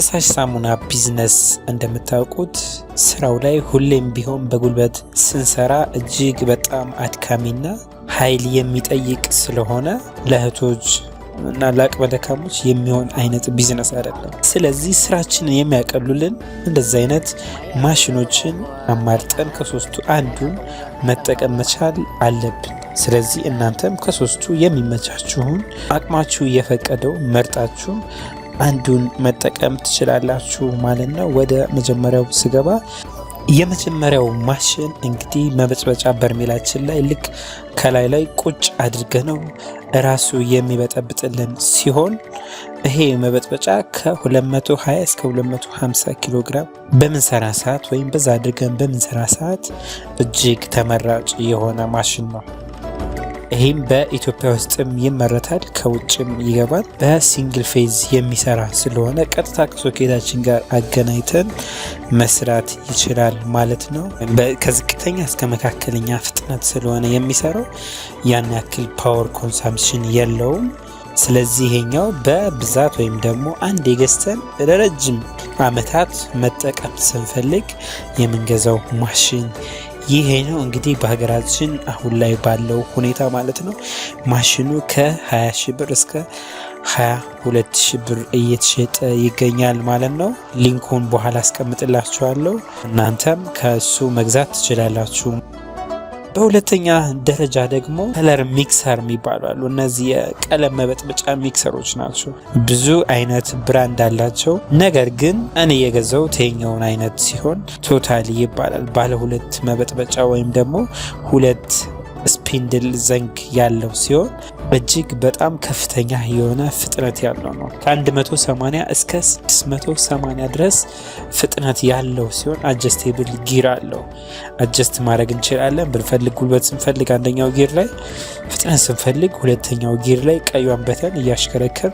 ፈሳሽ ሳሙና ቢዝነስ እንደምታውቁት ስራው ላይ ሁሌም ቢሆን በጉልበት ስንሰራ እጅግ በጣም አድካሚና ኃይል የሚጠይቅ ስለሆነ ለእህቶች እና ለአቅመ ደካሞች የሚሆን አይነት ቢዝነስ አይደለም። ስለዚህ ስራችንን የሚያቀሉልን እንደዚህ አይነት ማሽኖችን አማርጠን ከሶስቱ አንዱን መጠቀም መቻል አለብን። ስለዚህ እናንተም ከሶስቱ የሚመቻችሁን አቅማችሁ የፈቀደው መርጣችሁ አንዱን መጠቀም ትችላላችሁ ማለት ነው። ወደ መጀመሪያው ስገባ የመጀመሪያው ማሽን እንግዲህ መበጥበጫ በርሜላችን ላይ ልክ ከላይ ላይ ቁጭ አድርገነው ራሱ የሚበጠብጥልን ሲሆን ይሄ መበጥበጫ ከ220 እስከ 250 ኪሎ ግራም በምንሰራ ሰዓት ወይም በዛ አድርገን በምንሰራ ሰዓት እጅግ ተመራጭ የሆነ ማሽን ነው። ይህም በኢትዮጵያ ውስጥም ይመረታል፣ ከውጭም ይገባል። በሲንግል ፌዝ የሚሰራ ስለሆነ ቀጥታ ከሶኬታችን ጋር አገናኝተን መስራት ይችላል ማለት ነው። ከዝቅተኛ እስከ መካከለኛ ፍጥነት ስለሆነ የሚሰራው ያን ያክል ፓወር ኮንሳምፕሽን የለውም። ስለዚህ ይሄኛው በብዛት ወይም ደግሞ አንድ የገዝተን ለረጅም ዓመታት መጠቀም ስንፈልግ የምንገዛው ማሽን ይሄ ነው። እንግዲህ በሀገራችን አሁን ላይ ባለው ሁኔታ ማለት ነው ማሽኑ ከ20 ሺህ ብር እስከ 22 ሺህ ብር እየተሸጠ ይገኛል ማለት ነው። ሊንኩን በኋላ አስቀምጥላችኋለሁ፣ እናንተም ከሱ መግዛት ትችላላችሁ። በሁለተኛ ደረጃ ደግሞ ከለር ሚክሰር የሚባሉ አሉ። እነዚህ የቀለም መበጥበጫ ሚክሰሮች ናቸው። ብዙ አይነት ብራንድ አላቸው። ነገር ግን እኔ የገዛሁት ይሄኛውን አይነት ሲሆን ቶታሊ ይባላል። ባለ ሁለት መበጥበጫ ወይም ደግሞ ሁለት ስፒንድል ዘንግ ያለው ሲሆን እጅግ በጣም ከፍተኛ የሆነ ፍጥነት ያለው ነው። ከ180 እስከ 680 ድረስ ፍጥነት ያለው ሲሆን አጀስቴብል ጊር አለው። አጀስት ማድረግ እንችላለን። ብንፈልግ ጉልበት ስንፈልግ አንደኛው ጊር ላይ፣ ፍጥነት ስንፈልግ ሁለተኛው ጊር ላይ ቀዩን በተን እያሽከረከር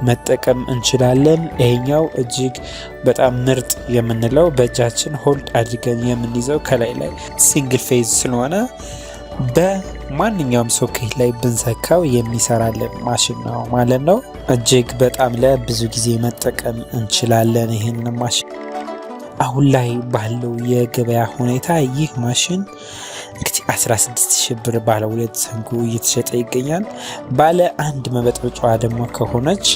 መጠቀም እንችላለን። ይሄኛው እጅግ በጣም ምርጥ የምንለው በእጃችን ሆልድ አድርገን የምንይዘው ከላይ ላይ ሲንግል ፌዝ ስለሆነ በማንኛውም ሶኬት ላይ ብንሰካው የሚሰራልን ማሽን ነው ማለት ነው። እጅግ በጣም ለብዙ ጊዜ መጠቀም እንችላለን ይህንን ማሽን። አሁን ላይ ባለው የገበያ ሁኔታ ይህ ማሽን እንግዲህ 16 ሺህ ብር ባለ ሁለት ዘንጉ እየተሸጠ ይገኛል። ባለ አንድ መበጥበጫዋ ደግሞ ከሆነች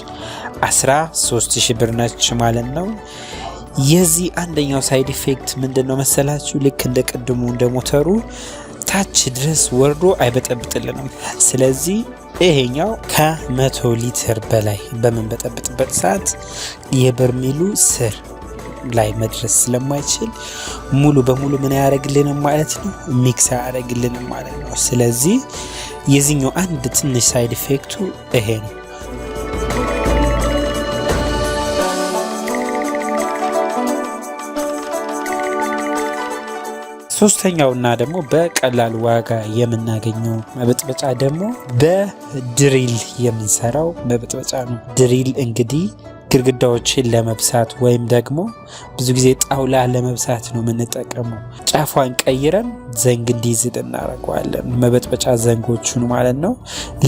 13 ሺህ ብር ነች ማለት ነው። የዚህ አንደኛው ሳይድ ኢፌክት ምንድነው መሰላችሁ? ልክ እንደ ቅድሙ እንደ ሞተሩ ታች ድረስ ወርዶ አይበጠብጥልንም። ስለዚህ ይሄኛው ከ100 ሊትር በላይ በምንበጠብጥበት ሰዓት የበርሜሉ ስር ላይ መድረስ ስለማይችል ሙሉ በሙሉ ምን ያደርግልንም ማለት ነው፣ ሚክስ ያደርግልንም ማለት ነው። ስለዚህ የዚህኛው አንድ ትንሽ ሳይድ ኢፌክቱ ይሄ ነው። ሶስተኛውና ደግሞ በቀላል ዋጋ የምናገኘው መበጥበጫ ደግሞ በድሪል የምንሰራው መበጥበጫ ነው። ድሪል እንግዲህ ግድግዳዎችን ለመብሳት ወይም ደግሞ ብዙ ጊዜ ጣውላ ለመብሳት ነው የምንጠቀመው። ጫፏን ቀይረን ዘንግ እንዲይዝል እናደርገዋለን፣ መበጥበጫ ዘንጎቹን ማለት ነው።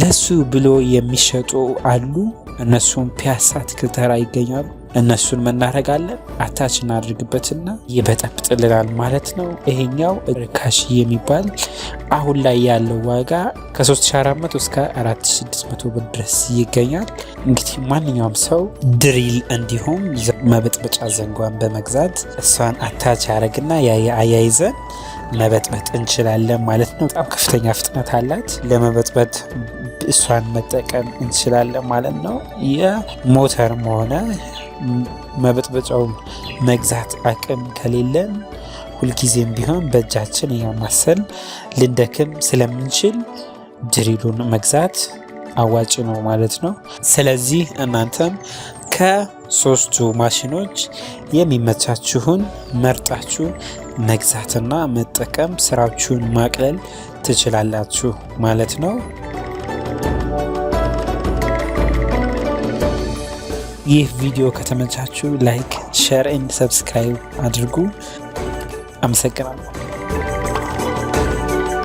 ለሱ ብሎ የሚሸጡ አሉ። እነሱም ፒያሳ አትክልት ተራ ይገኛሉ። እነሱን መናረጋለን፣ አታች እናድርግበትና ይበጠብጥልናል ማለት ነው። ይሄኛው ርካሽ የሚባል አሁን ላይ ያለው ዋጋ ከ3400 እስከ 4600 ብር ድረስ ይገኛል። እንግዲህ ማንኛውም ሰው ድሪል እንዲሁም መበጥበጫ ዘንጓን በመግዛት እሷን አታች ያደርግና አያይዘን መበጥበጥ እንችላለን ማለት ነው። በጣም ከፍተኛ ፍጥነት አላት። ለመበጥበጥ እሷን መጠቀም እንችላለን ማለት ነው። የሞተርም ሆነ መበጥበጫውን መግዛት አቅም ከሌለን ሁልጊዜም ቢሆን በእጃችን እያማሰል ልንደክም ስለምንችል ድሪሉን መግዛት አዋጭ ነው ማለት ነው። ስለዚህ እናንተም ከሶስቱ ማሽኖች የሚመቻችሁን መርጣችሁ መግዛትና መጠቀም ስራችሁን ማቅለል ትችላላችሁ ማለት ነው። ይህ ቪዲዮ ከተመቻችሁ ላይክ፣ ሼር ኤንድ ሰብስክራይብ አድርጉ። አመሰግናለሁ።